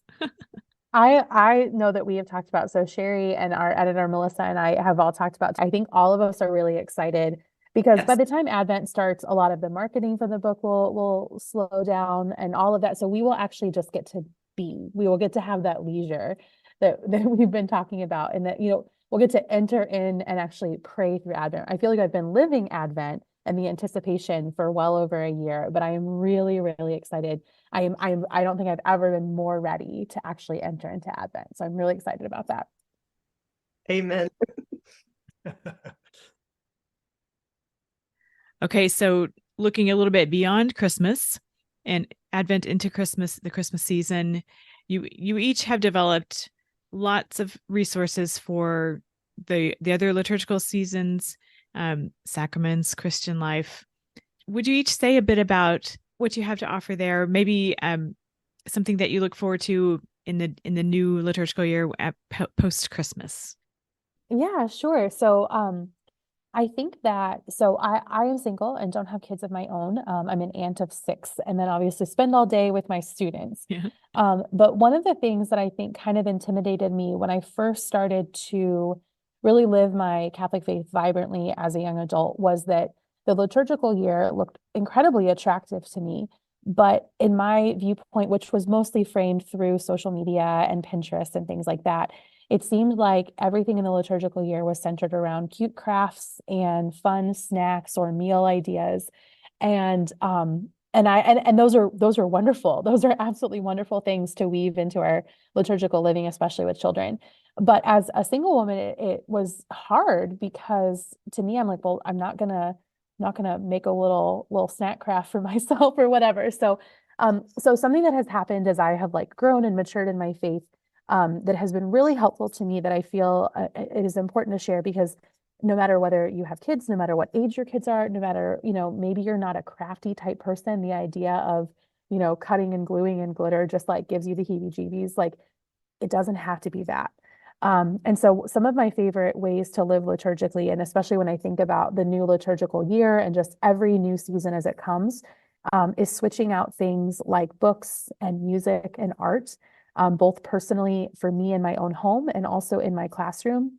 I know that we have talked about, so Shari and our editor, Melissa, and I have all talked about, I think all of us are really excited, because Yes. by the time Advent starts, a lot of the marketing for the book will slow down and all of that. So we will actually just get to we will get to have that leisure that we've been talking about, and that, we'll get to enter in and actually pray through Advent. I feel like I've been living Advent and the anticipation for well over a year, but I am really, really excited. I don't think I've ever been more ready to actually enter into Advent. So I'm really excited about that. Amen. Okay, so looking a little bit beyond Christmas and Advent into Christmas, the Christmas season, you each have developed lots of resources for the other liturgical seasons, sacraments, Christian life. Would you each say a bit about what you have to offer there? Maybe something that you look forward to in the new liturgical year at post Christmas. Yeah, sure. So I think that, so I am single and don't have kids of my own. I'm an aunt of 6, and then obviously spend all day with my students. Yeah. But one of the things that I think kind of intimidated me when I first started to really live my Catholic faith vibrantly as a young adult was that the liturgical year looked incredibly attractive to me. But in my viewpoint, which was mostly framed through social media and Pinterest and things like that, it seemed like everything in the liturgical year was centered around cute crafts and fun snacks or meal ideas. And those are wonderful. Those are absolutely wonderful things to weave into our liturgical living, especially with children. But as a single woman, it was hard, because to me, I'm like, well, I'm not gonna make a little snack craft for myself or whatever. So something that has happened as I have grown and matured in my faith, that has been really helpful to me, that I feel it is important to share, because no matter whether you have kids, no matter what age your kids are, no matter, maybe you're not a crafty type person, the idea of, cutting and gluing and glitter just gives you the heebie-jeebies. It doesn't have to be that. And so some of my favorite ways to live liturgically, and especially when I think about the new liturgical year and just every new season as it comes, is switching out things like books and music and art, both personally for me in my own home and also in my classroom.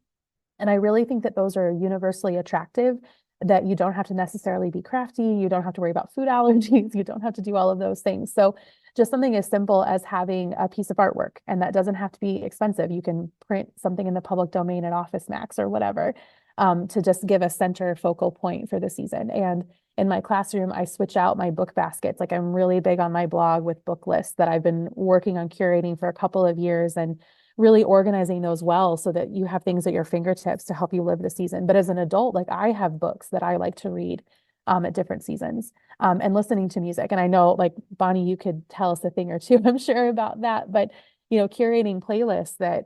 And I really think that those are universally attractive, that you don't have to necessarily be crafty. You don't have to worry about food allergies. You don't have to do all of those things. So just something as simple as having a piece of artwork, and that doesn't have to be expensive. You can print something in the public domain at Office Max or whatever, to just give a center focal point for the season. And in my classroom, I switch out my book baskets. I'm really big on my blog with book lists that I've been working on curating for a couple of years, and really organizing those well so that you have things at your fingertips to help you live the season. But as an adult, I have books that I like to read. at different seasons, and listening to music. And I know, like, Bonnie, you could tell us a thing or two, I'm sure, about that, but, curating playlists that,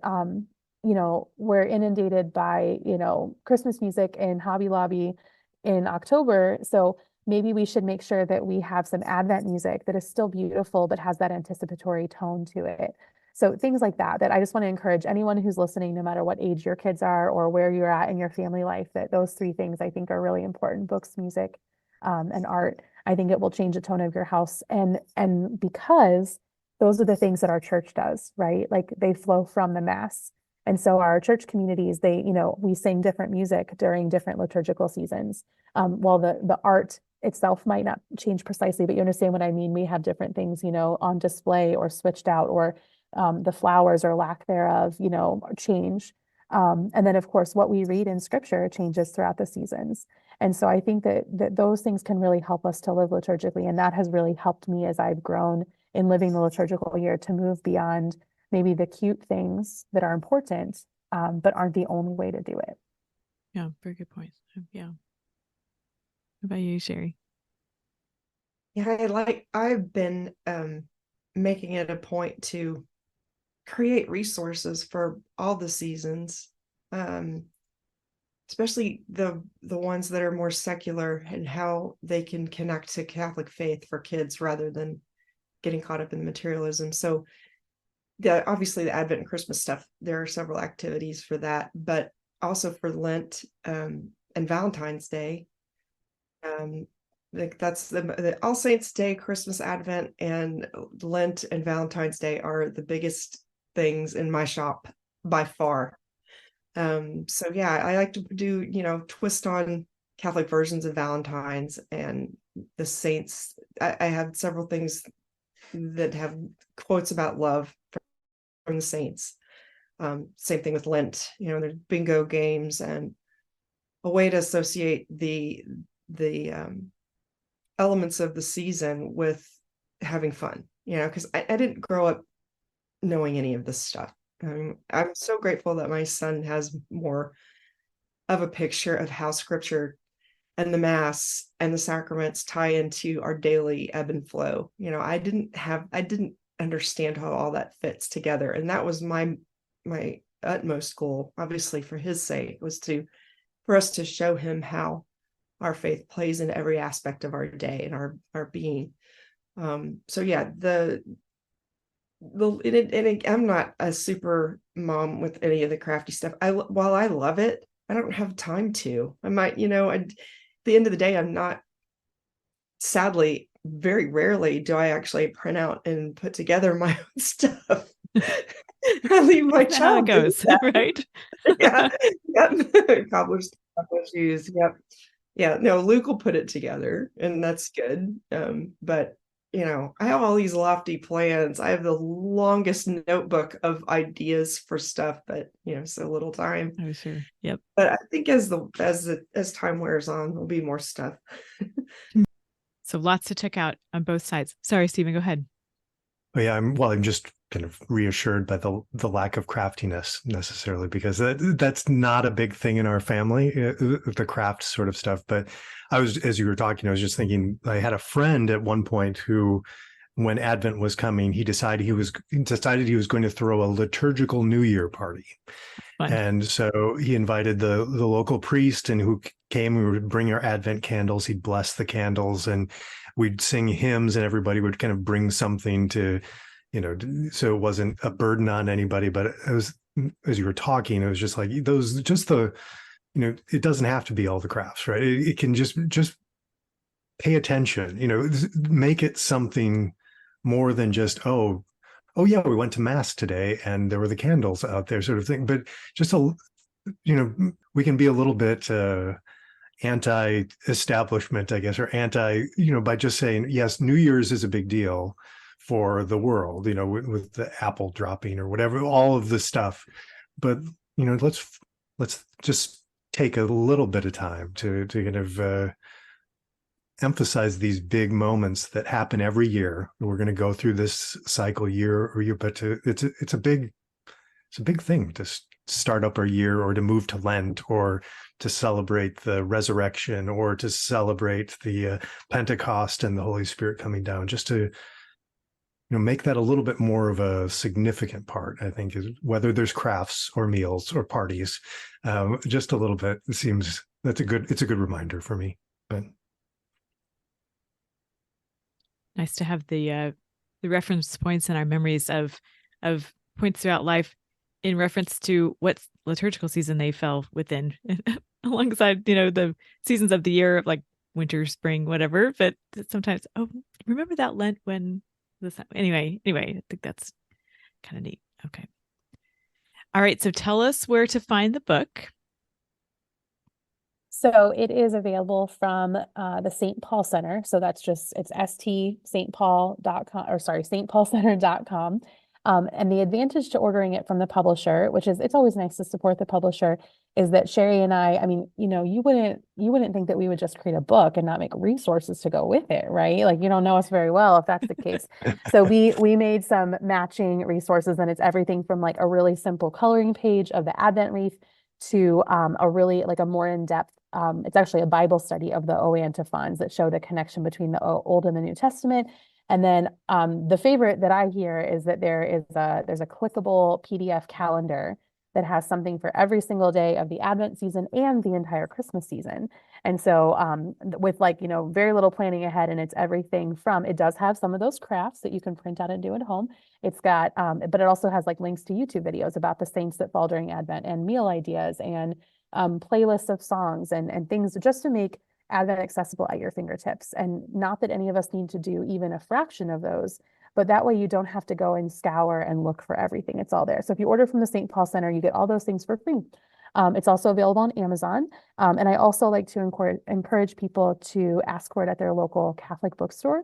we're inundated by, Christmas music in Hobby Lobby in October. So maybe we should make sure that we have some Advent music that is still beautiful, but has that anticipatory tone to it. So things like that I just want to encourage anyone who's listening, no matter what age your kids are or where you're at in your family life, that those three things I think are really important: books, music, and art. I think it will change the tone of your house. And because those are the things that our church does, right? Like, they flow from the Mass. And so our church communities, we sing different music during different liturgical seasons. While the art itself might not change precisely, but you understand what I mean. We have different things, on display or switched out, or the flowers or lack thereof, change. And then, of course, what we read in Scripture changes throughout the seasons. And so I think that those things can really help us to live liturgically. And that has really helped me as I've grown in living the liturgical year, to move beyond maybe the cute things that are important, but aren't the only way to do it. Yeah, very good point. Yeah. What about you, Shari? Yeah, I've been making it a point to create resources for all the seasons, especially the ones that are more secular, and how they can connect to Catholic faith for kids rather than getting caught up in materialism. So obviously the Advent and Christmas stuff, there are several activities for that, but also for Lent and Valentine's Day. Like, that's the All Saints Day, Christmas, Advent, and Lent and Valentine's Day are the biggest things in my shop by far. So yeah, I like to do, twist on Catholic versions of Valentine's and the saints. I have several things that have quotes about love from the saints. Same thing with Lent, there's bingo games and a way to associate the elements of the season with having fun, because I didn't grow up knowing any of this stuff. I'm so grateful that my son has more of a picture of how Scripture and the Mass and the sacraments tie into our daily ebb and flow. I didn't understand how all that fits together. And that was my utmost goal, obviously, for his sake, was for us to show him how our faith plays in every aspect of our day and our being. So yeah, I'm not a super mom with any of the crafty stuff. While I love it, I don't have time to. I might, at the end of the day, I'm not, sadly, very rarely do I actually print out and put together my own stuff. I leave my child. How it goes, right? Yeah. Cobblers, shoes. Yep. Yeah. No, Luke will put it together, and that's good. But I have all these lofty plans. I have the longest notebook of ideas for stuff, but so little time. Oh, sure. Yep. But I think as time wears on, there'll be more stuff. So lots to check out on both sides. Sorry, Stephen, go ahead. Oh, yeah, I'm just kind of reassured by the lack of craftiness necessarily, because that's not a big thing in our family, the craft sort of stuff. But as you were talking, I was just thinking, I had a friend at one point who, when Advent was coming, he decided he was going to throw a liturgical New Year party. Fun. And so he invited the local priest, and who came. We would bring our Advent candles. He'd bless the candles, and we'd sing hymns, and everybody would kind of bring something to, so it wasn't a burden on anybody. But it was, as you were talking, it was just like it doesn't have to be all the crafts, right? It can just pay attention, make it something more than just, oh yeah, we went to Mass today and there were the candles out there, sort of thing. But just we can be a little bit anti-establishment, I guess, or by just saying, yes, New Year's is a big deal for the world, with the apple dropping or whatever, all of the stuff. But let's just take a little bit of time to kind of emphasize these big moments that happen every year. We're going to go through this cycle year or year, but it's a big thing to start up a year, or to move to Lent, or to celebrate the resurrection, or to celebrate the Pentecost and the Holy Spirit coming down, just to make that a little bit more of a significant part, I think, is whether there's crafts or meals or parties, just a little bit. It seems it's a good reminder for me. But nice to have the reference points in our memories of points throughout life in reference to what liturgical season they fell within, alongside the seasons of the year, like winter, spring, whatever. But sometimes, remember that Lent when this. Anyway, I think that's kind of neat. Okay. All right. So tell us where to find the book. So it is available from the St. Paul Center. So that's it's stpaul.com, or sorry, stpaulcenter.com. And the advantage to ordering it from the publisher, which is, it's always nice to support the publisher, is that Shari and I mean, you wouldn't think that we would just create a book and not make resources to go with it, right? Like, you don't know us very well if that's the case. So we made some matching resources, and it's everything from like a really simple coloring page of the Advent wreath to a really like a more in-depth, it's actually a Bible study of the O antiphons that show the connection between the Old and the New Testament. And then the favorite that I hear is that there's a clickable PDF calendar that has something for every single day of the Advent season and the entire Christmas season. And so with very little planning ahead, and it's everything from, it does have some of those crafts that you can print out and do at home. It's got, but it also has like links to YouTube videos about the saints that fall during Advent, and meal ideas, and playlists of songs and things just to make Advent accessible at your fingertips. And not that any of us need to do even a fraction of those, but that way you don't have to go and scour and look for everything. It's all there. So if you order from the St. Paul Center, you get all those things for free. It's also available on Amazon. And I also like to encourage people to ask for it at their local Catholic bookstore.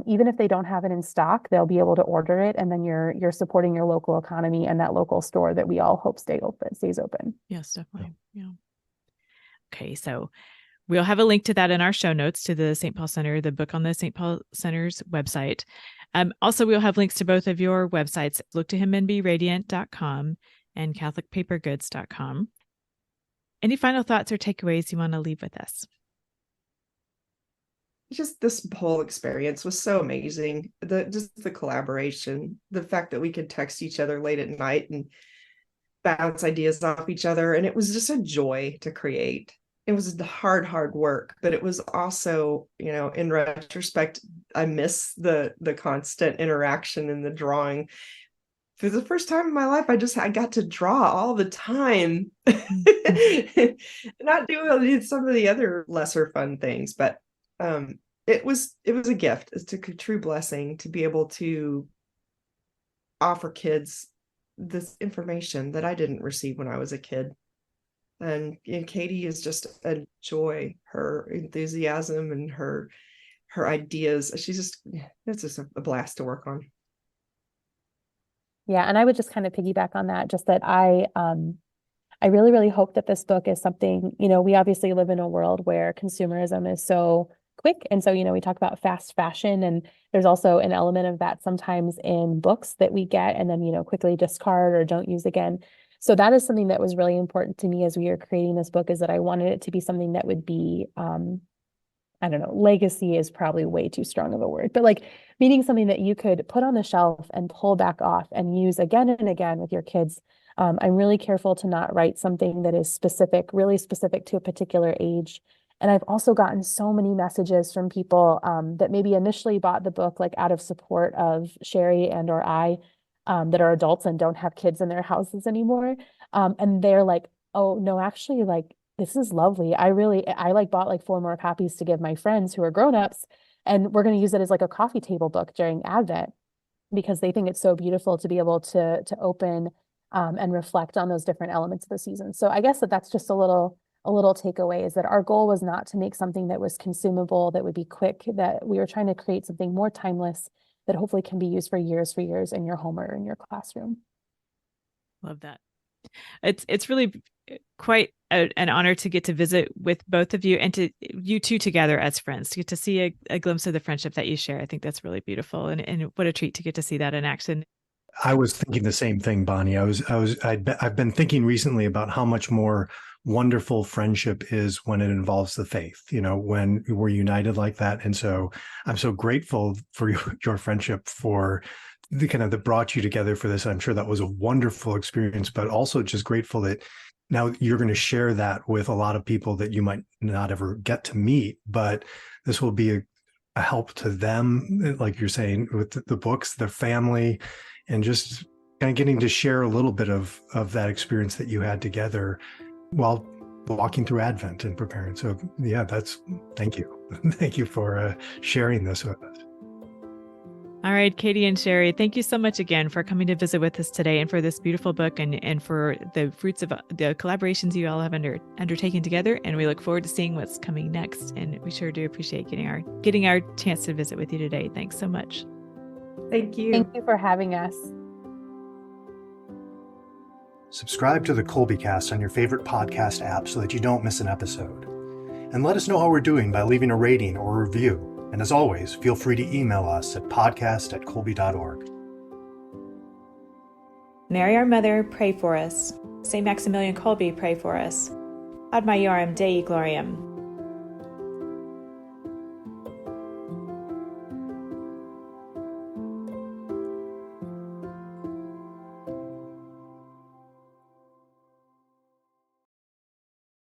Even if they don't have it in stock, they'll be able to order it, and then you're supporting your local economy and that local store that we all hope stays open. Yes, definitely. Yeah. Okay, so we'll have a link to that in our show notes, to the St. Paul Center, the book on the St. Paul Center's website. Also, we'll have links to both of your websites, looktohimandberadiant.com and catholicpapergoods.com. Any final thoughts or takeaways you want to leave with us? Just this whole experience was so amazing. The collaboration, the fact that we could text each other late at night and bounce ideas off each other. And it was just a joy to create. It was hard work, but it was also, in retrospect, I miss the constant interaction and the drawing. For the first time in my life, I got to draw all the time, not doing some of the other lesser fun things, but it was a gift. It's a true blessing to be able to offer kids this information that I didn't receive when I was a kid. And Katie is just a joy. Her enthusiasm and her ideas, it's just a blast to work on. Yeah, and I would just kind of piggyback on that, just that I really, really hope that this book is something, we obviously live in a world where consumerism is so quick. And so, we talk about fast fashion, and there's also an element of that sometimes in books that we get and then, quickly discard or don't use again. So that is something that was really important to me as we were creating this book, is that I wanted it to be something that would be, I don't know, legacy is probably way too strong of a word, but like meaning something that you could put on the shelf and pull back off and use again and again with your kids. I'm really careful to not write something that is really specific to a particular age. And I've also gotten so many messages from people that maybe initially bought the book like out of support of Shari and or I, that are adults and don't have kids in their houses anymore. And they're like, oh no, actually, like, this is lovely. I bought like 4 more copies to give my friends who are grownups, and we're going to use it as like a coffee table book during Advent, because they think it's so beautiful to be able to open and reflect on those different elements of the season. So I guess that's just a little takeaway, is that our goal was not to make something that was consumable, that would be quick, that we were trying to create something more timeless that hopefully can be used for years in your home or in your classroom. Love that. It's really quite an honor to get to visit with both of you, and to you two together as friends, to get to see a glimpse of the friendship that you share. I think that's really beautiful, and what a treat to get to see that in action. I was thinking the same thing, Bonnie. I've been thinking recently about how much more wonderful friendship is when it involves the faith, when we're united like that. And so I'm so grateful for your friendship, for the kind of that brought you together for this. I'm sure that was a wonderful experience, but also just grateful that now you're going to share that with a lot of people that you might not ever get to meet, but this will be a help to them, like you're saying, with the books, their family, and just kind of getting to share a little bit of that experience that you had together while walking through Advent and preparing. So yeah, thank you. Thank you for sharing this with us. All right, Katie and Shari, thank you so much again for coming to visit with us today and for this beautiful book and for the fruits of the collaborations you all have undertaken together. And we look forward to seeing what's coming next. And we sure do appreciate getting our chance to visit with you today. Thanks so much. Thank you. Thank you for having us. Subscribe to the Kolbecast on your favorite podcast app so that you don't miss an episode. And let us know how we're doing by leaving a rating or a review. And as always, feel free to email us at podcast@kolbe.org. Mary, our Mother, pray for us. St. Maximilian Kolbe, pray for us. Ad Maiorem Dei Gloriam.